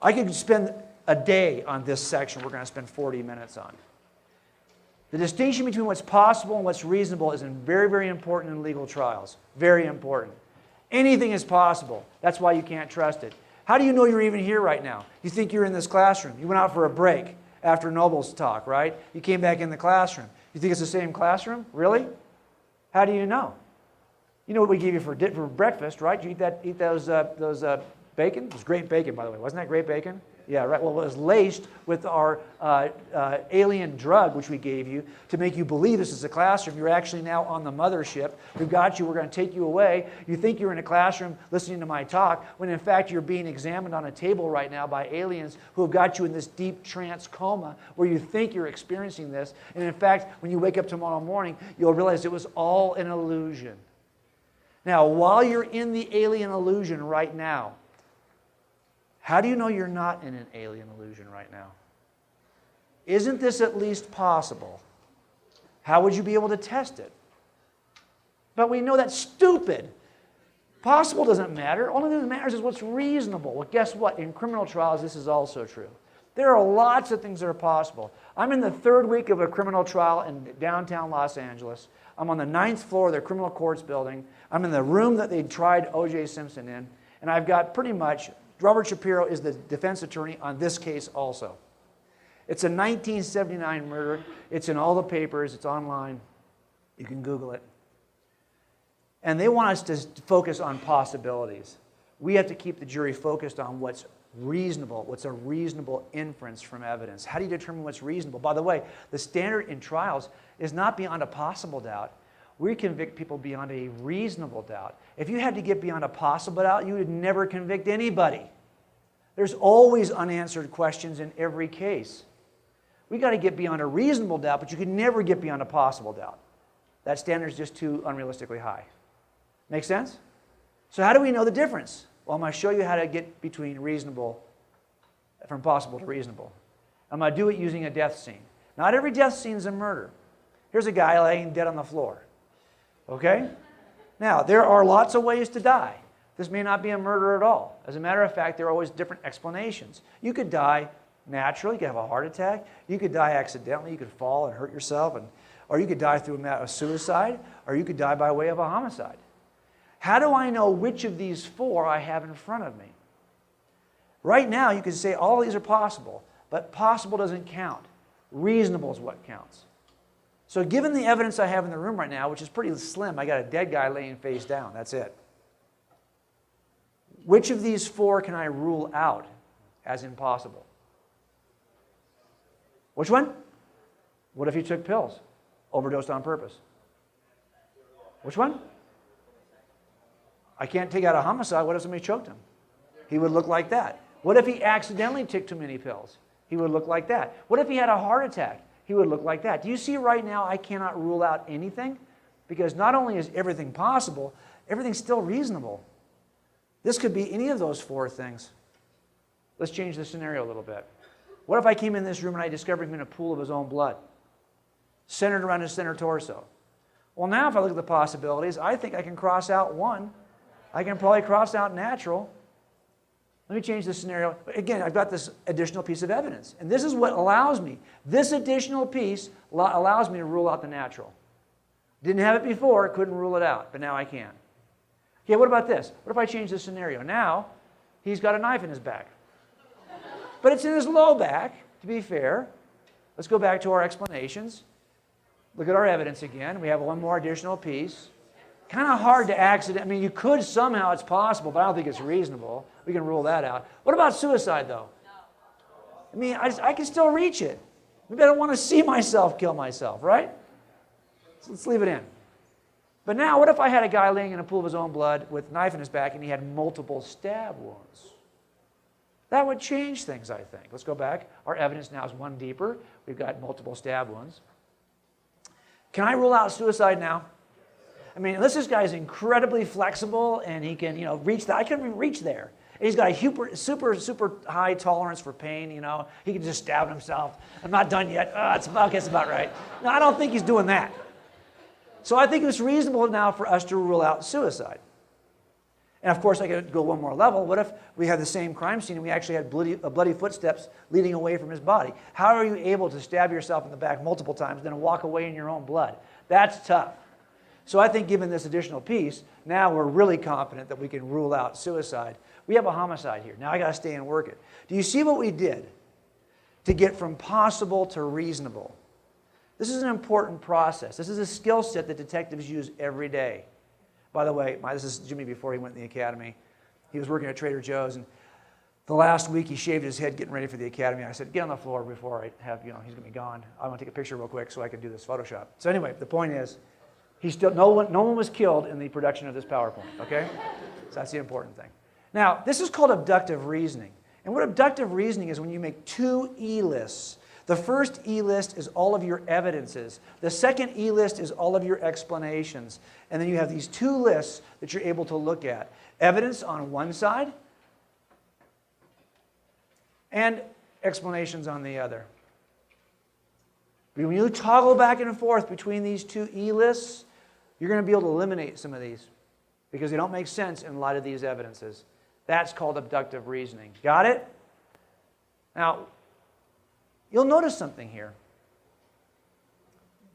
I could spend a day on this section we're going to spend 40 minutes on. The distinction between what's possible and what's reasonable is very, very important in legal trials. Very important. Anything is possible. That's why you can't trust it. How do you know you're even here right now? You think you're in this classroom. You went out for a break after Noble's talk, right? You came back in the classroom. You think it's the same classroom? Really? How do you know? You know what we gave you for breakfast, right? You eat those bacon? It was great bacon, by the way. Wasn't that great bacon? Yeah, right. Well, it was laced with our alien drug, which we gave you, to make you believe this is a classroom. You're actually now on the mothership. We've got you. We're going to take you away. You think you're in a classroom listening to my talk, when in fact you're being examined on a table right now by aliens who have got you in this deep trance coma where you think you're experiencing this. And in fact, when you wake up tomorrow morning, you'll realize it was all an illusion. Now, while you're in the alien illusion right now, how do you know you're not in an alien illusion right now? Isn't this at least possible? How would you be able to test it? But we know that's stupid. Possible doesn't matter. Only thing that matters is what's reasonable. Well, guess what? In criminal trials, this is also true. There are lots of things that are possible. I'm in the 3rd week of a criminal trial in downtown Los Angeles. I'm on the 9th floor of their criminal courts building. I'm in the room that they tried O.J. Simpson in. And I've got pretty much... Robert Shapiro is the defense attorney on this case also. It's a 1979 murder. It's in all the papers. It's online. You can Google it. And they want us to focus on possibilities. We have to keep the jury focused on what's reasonable, what's a reasonable inference from evidence. How do you determine what's reasonable? By the way, the standard in trials is not beyond a possible doubt. We convict people beyond a reasonable doubt. If you had to get beyond a possible doubt, you would never convict anybody. There's always unanswered questions in every case. We got to get beyond a reasonable doubt, but you can never get beyond a possible doubt. That standard is just too unrealistically high. Make sense? So how do we know the difference? Well, I'm going to show you how to get between reasonable, from possible to reasonable. I'm going to do it using a death scene. Not every death scene is a murder. Here's a guy laying dead on the floor. Okay? Now, there are lots of ways to die. This may not be a murder at all. As a matter of fact, there are always different explanations. You could die naturally. You could have a heart attack. You could die accidentally. You could fall and hurt yourself. Or you could die through a suicide. Or you could die by way of a homicide. How do I know which of these 4 I have in front of me? Right now, you could say all these are possible. But possible doesn't count. Reasonable is what counts. So given the evidence I have in the room right now, which is pretty slim, I got a dead guy laying face down. That's it. Which of these 4 can I rule out as impossible? Which one? What if he took pills? Overdosed on purpose. Which one? I can't take out a homicide. What if somebody choked him? He would look like that. What if he accidentally took too many pills? He would look like that. What if he had a heart attack? He would look like that. Do you see right now I cannot rule out anything? Because not only is everything possible, everything's still reasonable. This could be any of those 4 things. Let's change the scenario a little bit. What if I came in this room and I discovered him in a pool of his own blood, centered around his center torso? Well, now if I look at the possibilities, I think I can cross out 1. I can probably cross out natural. Let me change the scenario. Again, I've got this additional piece of evidence. And this is what allows me. This additional piece allows me to rule out the natural. Didn't have it before, couldn't rule it out, but now I can. Okay, what about this? What if I change the scenario? Now, he's got a knife in his back. But it's in his low back, to be fair. Let's go back to our explanations. Look at our evidence again. We have 1 more additional piece. Kind of hard to accident. I mean, you could somehow, it's possible, but I don't think it's reasonable. We can rule that out. What about suicide, though? I mean, I can still reach it. Maybe I don't want to see myself kill myself, right? So let's leave it in. But now, what if I had a guy laying in a pool of his own blood with a knife in his back and he had multiple stab wounds? That would change things, I think. Let's go back. Our evidence now is 1 deeper. We've got multiple stab wounds. Can I rule out suicide now? I mean, unless this guy's incredibly flexible and he can, reach that. I can reach there. And he's got a super high tolerance for pain, He can just stab himself. I'm not done yet. It's about right. No, I don't think he's doing that. So I think it's reasonable now for us to rule out suicide. And of course, I could go one more level. What if we had the same crime scene and we actually had bloody footsteps leading away from his body? How are you able to stab yourself in the back multiple times, then walk away in your own blood? That's tough. So I think given this additional piece, now we're really confident that we can rule out suicide. We have a homicide here. Now I got to stay and work it. Do you see what we did to get from possible to reasonable? This is an important process. This is a skill set that detectives use every day. By the way, this is Jimmy before he went in the academy. He was working at Trader Joe's, and the last week he shaved his head getting ready for the academy. I said, get on the floor before I have, he's going to be gone. I want to take a picture real quick so I can do this Photoshop. So anyway, the point is, no one was killed in the production of this PowerPoint, okay? So that's the important thing. Now, this is called abductive reasoning. And what abductive reasoning is when you make two E-lists. The first E-list is all of your evidences. The second E-list is all of your explanations. And then you have these two lists that you're able to look at. Evidence on one side and explanations on the other. When you toggle back and forth between these two E-lists, you're going to be able to eliminate some of these because they don't make sense in light of these evidences. That's called abductive reasoning. Got it? Now, you'll notice something here.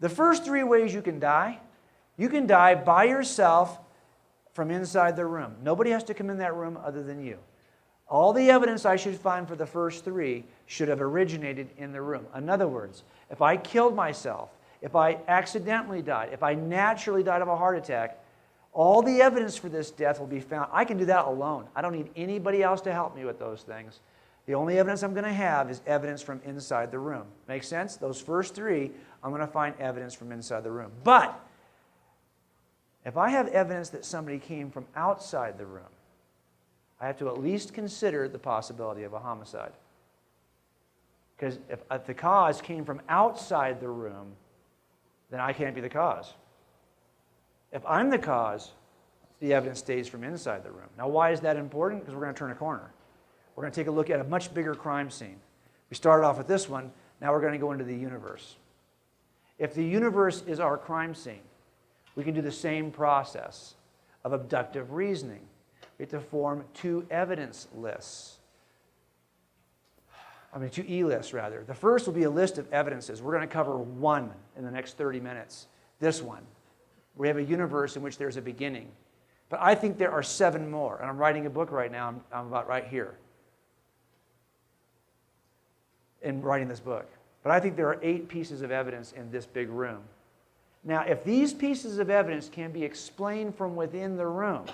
The first three ways you can die by yourself from inside the room. Nobody has to come in that room other than you. All the evidence I should find for the first three should have originated in the room. In other words, if I killed myself, if I accidentally died, if I naturally died of a heart attack, all the evidence for this death will be found. I can do that alone. I don't need anybody else to help me with those things. The only evidence I'm going to have is evidence from inside the room. Make sense? Those first three, I'm going to find evidence from inside the room. But if I have evidence that somebody came from outside the room, I have to at least consider the possibility of a homicide. Because if the cause came from outside the room, then I can't be the cause. If I'm the cause, the evidence stays from inside the room. Now, why is that important? Because we're going to turn a corner. We're going to take a look at a much bigger crime scene. We started off with this one. Now we're going to go into the universe. If the universe is our crime scene, we can do the same process of abductive reasoning. We have to form two evidence lists. Two E-lists, rather. The first will be a list of evidences. We're going to cover one in the next 30 minutes. This one. We have a universe in which there's a beginning. But I think there are 7 more. And I'm writing a book right now. I'm about right here in writing this book. But I think there are 8 pieces of evidence in this big room. Now, if these pieces of evidence can be explained from within the room,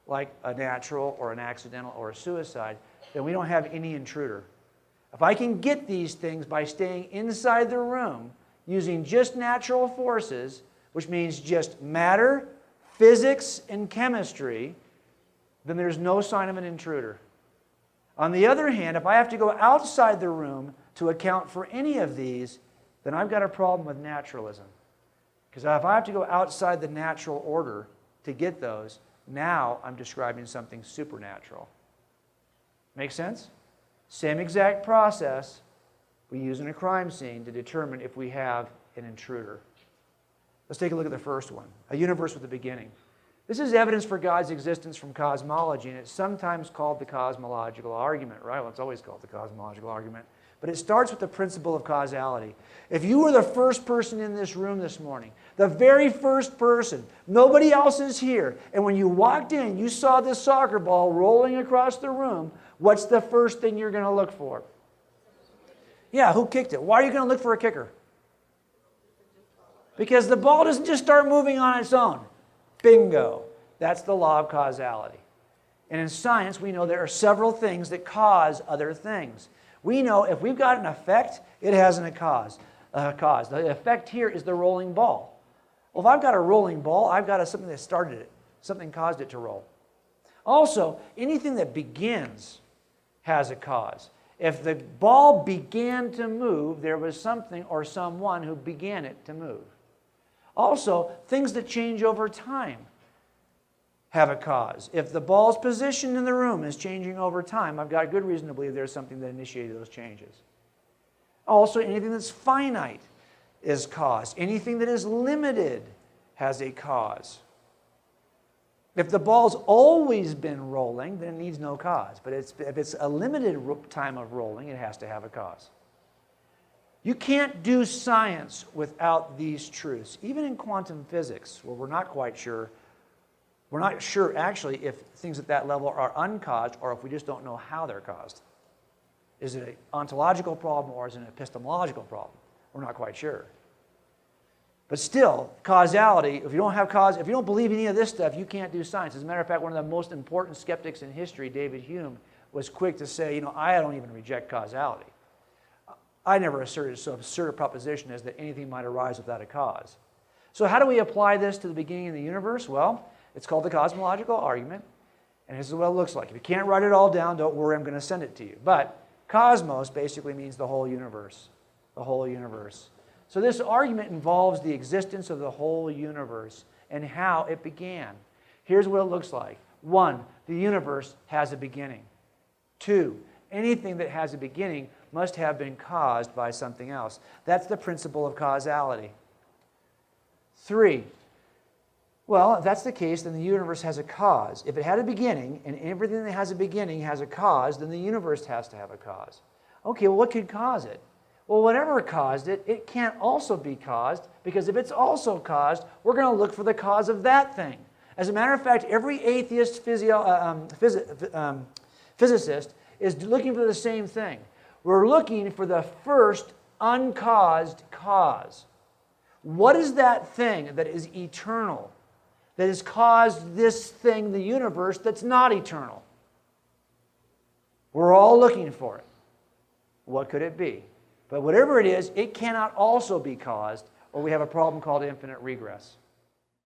like a natural or an accidental or a suicide, then we don't have any intruder. If I can get these things by staying inside the room using just natural forces, which means just matter, physics, and chemistry, then there's no sign of an intruder. On the other hand, if I have to go outside the room to account for any of these, then I've got a problem with naturalism. Because if I have to go outside the natural order to get those, now I'm describing something supernatural. Make sense? Same exact process we use in a crime scene to determine if we have an intruder. Let's take a look at the first one, a universe with a beginning. This is evidence for God's existence from cosmology, and it's sometimes called the cosmological argument, right? Well, it's always called the cosmological argument. But it starts with the principle of causality. If you were the first person in this room this morning, the very first person, nobody else is here, and when you walked in, you saw this soccer ball rolling across the room, what's the first thing you're going to look for? Yeah, who kicked it? Why are you going to look for a kicker? Because the ball doesn't just start moving on its own. Bingo. That's the law of causality. And in science, we know there are several things that cause other things. We know if we've got an effect, it has a cause. The effect here is the rolling ball. Well, if I've got a rolling ball, I've got something that started it. Something caused it to roll. Also, anything that begins has a cause. If the ball began to move, there was something or someone who began it to move. Also, things that change over time have a cause. If the ball's position in the room is changing over time, I've got good reason to believe there's something that initiated those changes. Also, anything that's finite is cause. Anything that is limited has a cause. If the ball's always been rolling, then it needs no cause. But if it's a limited time of rolling, it has to have a cause. You can't do science without these truths. Even in quantum physics, where we're not quite sure, we're not sure actually if things at that level are uncaused or if we just don't know how they're caused. Is it an ontological problem or is it an epistemological problem? We're not quite sure. But still, causality, if you don't believe any of this stuff, you can't do science. As a matter of fact, one of the most important skeptics in history, David Hume, was quick to say, I don't even reject causality. I never asserted so absurd a proposition as that anything might arise without a cause. So how do we apply this to the beginning of the universe? Well, it's called the cosmological argument, and this is what it looks like. If you can't write it all down, don't worry, I'm going to send it to you. But cosmos basically means the whole universe. The whole universe. So this argument involves the existence of the whole universe and how it began. Here's what it looks like. 1, the universe has a beginning. 2, anything that has a beginning must have been caused by something else. That's the principle of causality. 3, well, if that's the case, then the universe has a cause. If it had a beginning, and everything that has a beginning has a cause, then the universe has to have a cause. Okay, well, what could cause it? Well, whatever caused it, it can't also be caused, because if it's also caused, we're going to look for the cause of that thing. As a matter of fact, every atheist physicist is looking for the same thing. We're looking for the first uncaused cause. What is that thing that is eternal, that has caused this thing, the universe, that's not eternal? We're all looking for it. What could it be? But whatever it is, it cannot also be caused, or we have a problem called infinite regress.